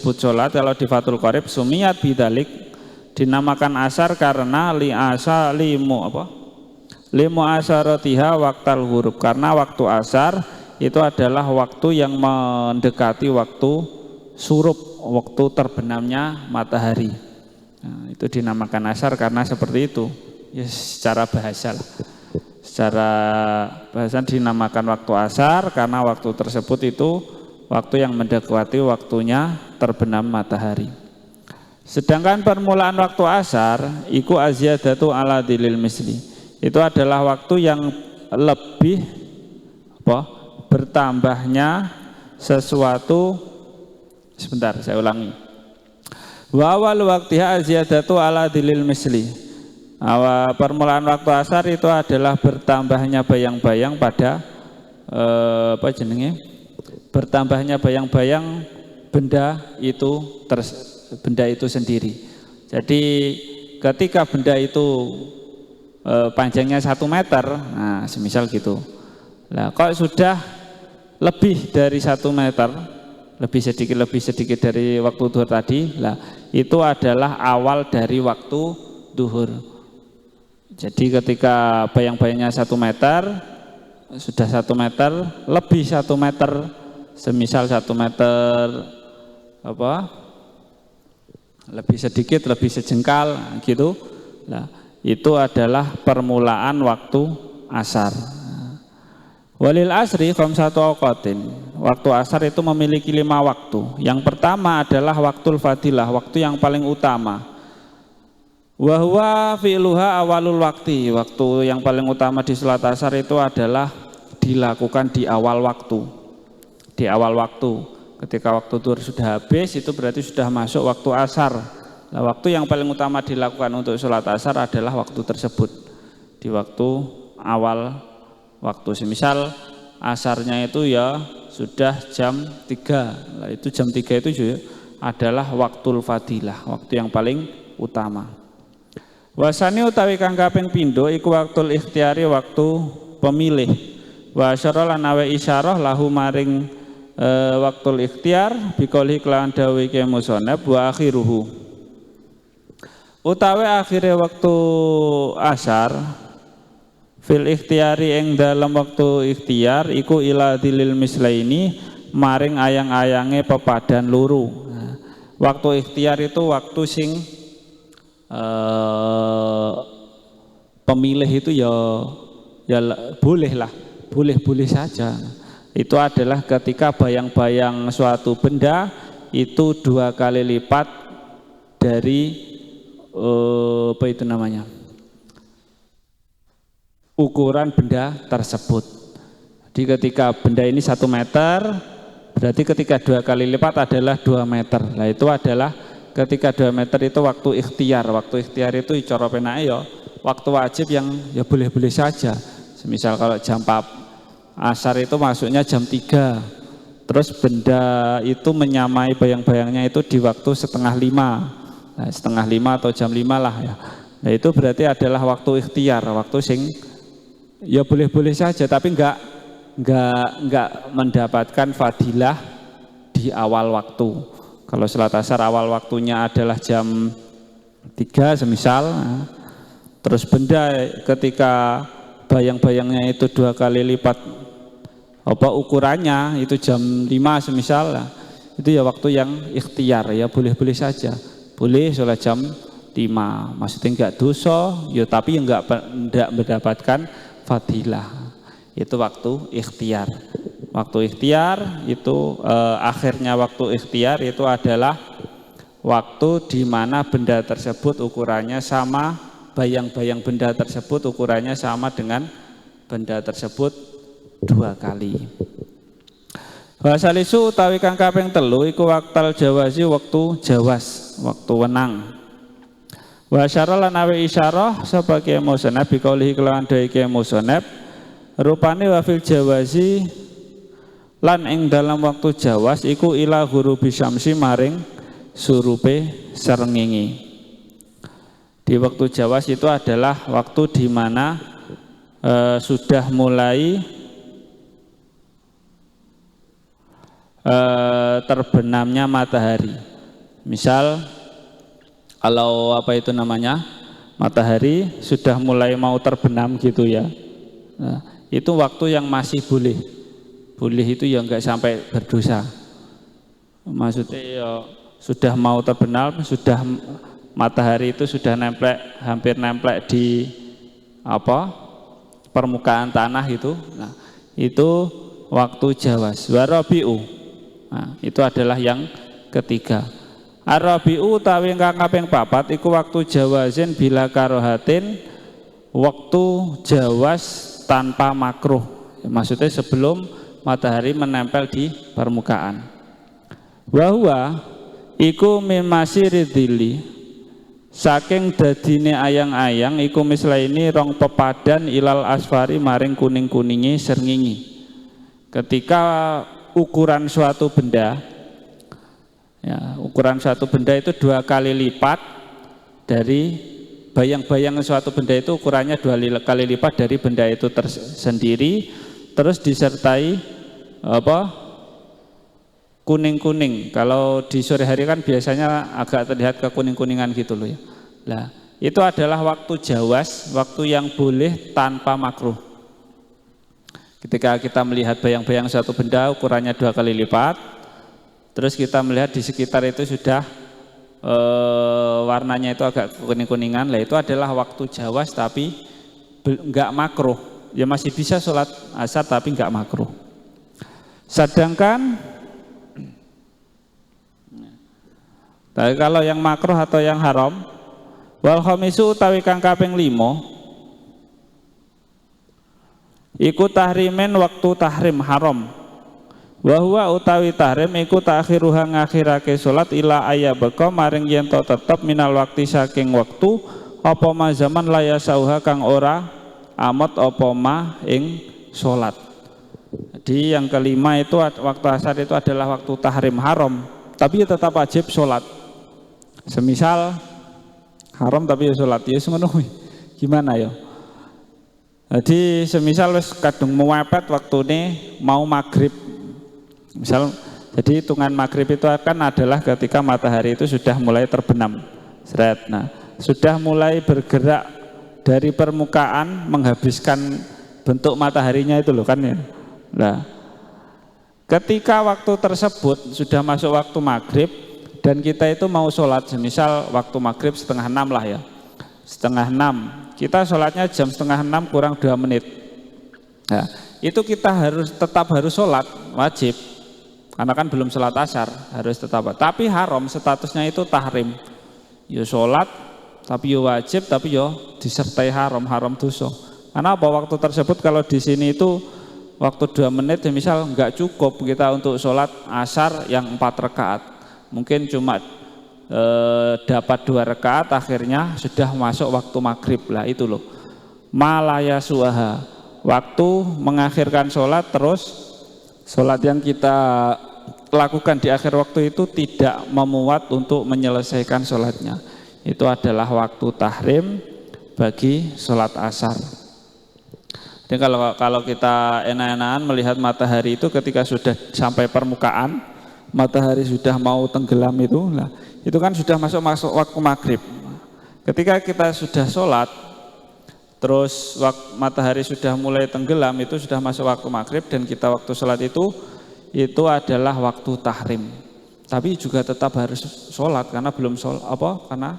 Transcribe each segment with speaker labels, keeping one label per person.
Speaker 1: sholat kalau di Fathul Qorib sumiyat bidalik dinamakan asar karena limu asaratiha waktal huruf, karena waktu asar itu adalah waktu yang mendekati waktu surup, waktu terbenamnya matahari. Nah, itu dinamakan asar karena seperti itu ya, secara bahasa lah. Secara bahasa dinamakan waktu asar karena waktu tersebut itu waktu yang mendekati waktunya terbenam matahari. Sedangkan permulaan waktu asar iku aziyadatu ala dilil misli, itu adalah waktu yang lebih bertambahnya sesuatu. Sebentar, saya ulangi. Wa awal waqtiha aziyadatu ala dilil misli. Permulaan waktu asar itu adalah bertambahnya bayang-bayang pada bertambahnya bayang-bayang benda itu sendiri. Jadi ketika benda itu panjangnya 1 meter, nah semisal gitu. Nah, kok sudah lebih dari 1 meter, lebih sedikit dari waktu duhur tadi, lah itu adalah awal dari waktu duhur. Jadi ketika bayang-bayangnya 1 meter, sudah 1 meter, lebih 1 meter, semisal 1 meter lebih sedikit, lebih sejengkal gitu. Nah, itu adalah permulaan waktu asar. Walil asri khamsatu awqatin. Waktu asar itu memiliki 5 waktu. Yang pertama adalah waktul fadilah, waktu yang paling utama. Wa huwa fi'luha awalul waktu. Waktu yang paling utama di salat asar itu adalah dilakukan di awal waktu. Di awal waktu. Ketika waktu duhur sudah habis, itu berarti sudah masuk waktu asar. Nah, waktu yang paling utama dilakukan untuk sholat asar adalah waktu tersebut, di waktu awal waktu. Semisal asarnya itu ya sudah jam 3. Nah, itu jam 3 itu juga adalah waktul fadilah, waktu yang paling utama. Wasani utawi kang kaping pindho iku waktul ikhtiari, waktu pemilih. Wa asyara lan awe isyarah lahu maring waktul ikhtiar biqouli kelawan dawuh ke musannaf wa akhiruhu. Utawi akhire waktu asar fil ikhtiari ing dalam waktu ikhtiar iku ila dilil mislaini maring ayang-ayange pepadan luru. Nah, waktu ikhtiar itu waktu sing pemilih itu ya boleh saja. Itu adalah ketika bayang-bayang suatu benda itu 2 kali lipat dari ukuran benda tersebut. Jadi ketika benda ini 1 meter, berarti ketika 2 kali lipat adalah 2 meter. Nah itu adalah ketika 2 meter itu waktu ikhtiar. Waktu ikhtiar itu cara penake ya waktu wajib yang ya boleh-boleh saja. Semisal kalau jam 4 asar itu masuknya jam 3, terus benda itu menyamai bayang-bayangnya itu di waktu 4:30. Nah, 4:30 atau jam 5 lah ya. Nah itu berarti adalah waktu ikhtiar, waktu sing ya boleh-boleh saja, tapi enggak mendapatkan fadilah di awal waktu. Kalau salat asar awal waktunya adalah jam 3 semisal, nah, terus benda ketika bayang-bayangnya itu 2 kali lipat ukurannya itu jam 5 semisal, nah, itu ya waktu yang ikhtiar, ya boleh-boleh saja. Boleh sholat jam 5, maksudnya enggak dosa, ya tapi enggak mendapatkan fadilah. Itu waktu ikhtiar. Waktu ikhtiar itu akhirnya waktu ikhtiar itu adalah waktu di mana benda tersebut ukurannya sama, bayang-bayang benda tersebut ukurannya sama dengan benda tersebut 2 kali. Wasalisu utawi kang kaping 3 iku waktal jawazi, waktu jawas, waktu wenang. Wa syara lan awe isyarah sebagai musannaf biqaulihi kelawan dawuhe musannaf rupane wa fil jawazi lan ing dalam waktu jawas iku ila ghurubi syamsi maring surupe srengenge. Di waktu jawas itu adalah waktu di mana sudah mulai terbenamnya matahari. Misal kalau apa itu namanya, matahari sudah mulai mau terbenam gitu ya. Nah, itu waktu yang masih boleh. Boleh itu ya enggak sampai berdosa. Maksudnya ya sudah mau terbenam, sudah matahari itu sudah nemplek, hampir nemplek di apa permukaan tanah itu. Nah, itu waktu jawas. Warabiu. Nah, itu adalah yang ketiga. Arabiu utawi ingkang kaping papat iku waktu jawazin bila karohatin, waktu jawas tanpa makruh. Maksudnya sebelum matahari menempel di permukaan. Wahwa iku mimasiridili, saking dadine ayang-ayang iku mislaini rong pepadan ilal asfari maring kuning-kuningi srengenge. Ketika ukuran suatu benda, ya, ukuran suatu benda itu 2 kali lipat dari bayang-bayang suatu benda itu ukurannya 2 kali lipat dari benda itu tersendiri, terus disertai apa? Kuning-kuning. Kalau di sore hari kan biasanya agak terlihat kekuning-kuningan gitu loh ya. Nah, itu adalah waktu jawas, waktu yang boleh tanpa makruh. Ketika kita melihat bayang-bayang suatu benda ukurannya 2 kali lipat, terus kita melihat di sekitar itu sudah warnanya itu agak kuning-kuningan, lah itu adalah waktu jawas tapi enggak makruh. Ya masih bisa sholat asar tapi enggak makruh. Sedangkan tapi kalau yang makruh atau yang haram, wal khamisu utawi kang kaping 5 iku tahrimen waktu tahrim haram. Wa huwa utawi tahrim iku takhiruha ngakhirake salat ila ayabqa maring yen to tetep minal waktu saking waktu apa ma zaman laya sauha kang ora amot apa ma ing salat. Jadi yang kelima itu waktu asar itu adalah waktu tahrim haram, tapi tetap wajib salat. Semisal haram tapi ya salat, ya ngono gimana ya? Jadi semisal wis kadung mepet waktune mau maghrib. Misal jadi hitungan maghrib itu akan adalah ketika matahari itu sudah mulai terbenam. Seret. Nah, sudah mulai bergerak dari permukaan menghabiskan bentuk mataharinya itu loh kan ya. Nah, ketika waktu tersebut sudah masuk waktu maghrib dan kita itu mau sholat, semisal waktu maghrib 5:30 lah ya, 5:30, kita sholatnya jam 5:30 kurang 2 menit. Nah, itu kita tetap harus sholat, wajib, karena kan belum sholat asar, harus tetap. Tapi haram, statusnya itu tahrim. Ya sholat, tapi ya wajib, tapi ya disertai haram dosa. Karena apa? Waktu tersebut kalau di sini itu waktu 2 menit, ya misal nggak cukup kita untuk sholat asar yang 4 rakaat. Mungkin cuma dapat 2 rakaat, akhirnya sudah masuk waktu maghrib lah, itu loh malaya suaha, waktu mengakhirkan sholat, terus sholat yang kita lakukan di akhir waktu itu tidak memuat untuk menyelesaikan sholatnya. Itu adalah waktu tahrim bagi sholat asar. Jadi kalau kita enak-enakan melihat matahari itu ketika sudah sampai permukaan, matahari sudah mau tenggelam itu, nah, itu kan sudah masuk waktu maghrib. Ketika kita sudah sholat, terus matahari sudah mulai tenggelam, itu sudah masuk waktu maghrib, dan kita waktu sholat itu adalah waktu tahrim. Tapi juga tetap harus sholat karena belum sholat karena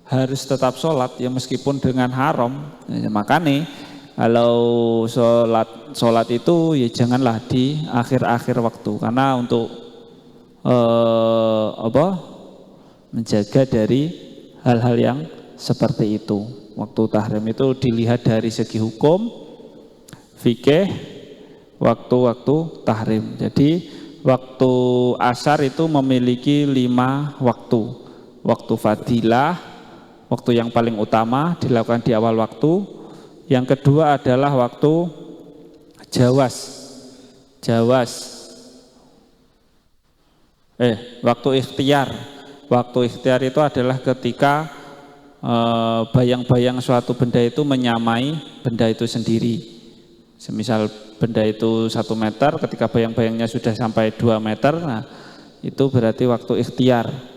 Speaker 1: harus tetap sholat ya meskipun dengan haram. Ya, makanya kalau sholat itu ya janganlah di akhir-akhir waktu, karena untuk menjaga dari hal-hal yang seperti itu. Waktu tahrim itu dilihat dari segi hukum, fikih, waktu-waktu tahrim. Jadi waktu asar itu memiliki 5 waktu. Waktu fadilah, waktu yang paling utama dilakukan di awal waktu. Yang kedua adalah waktu jawas. Waktu ikhtiar. Waktu ikhtiar itu adalah ketika bayang-bayang suatu benda itu menyamai benda itu sendiri. Semisal benda itu 1 meter, ketika bayang-bayangnya sudah sampai 2 meter, nah itu berarti waktu ikhtiar.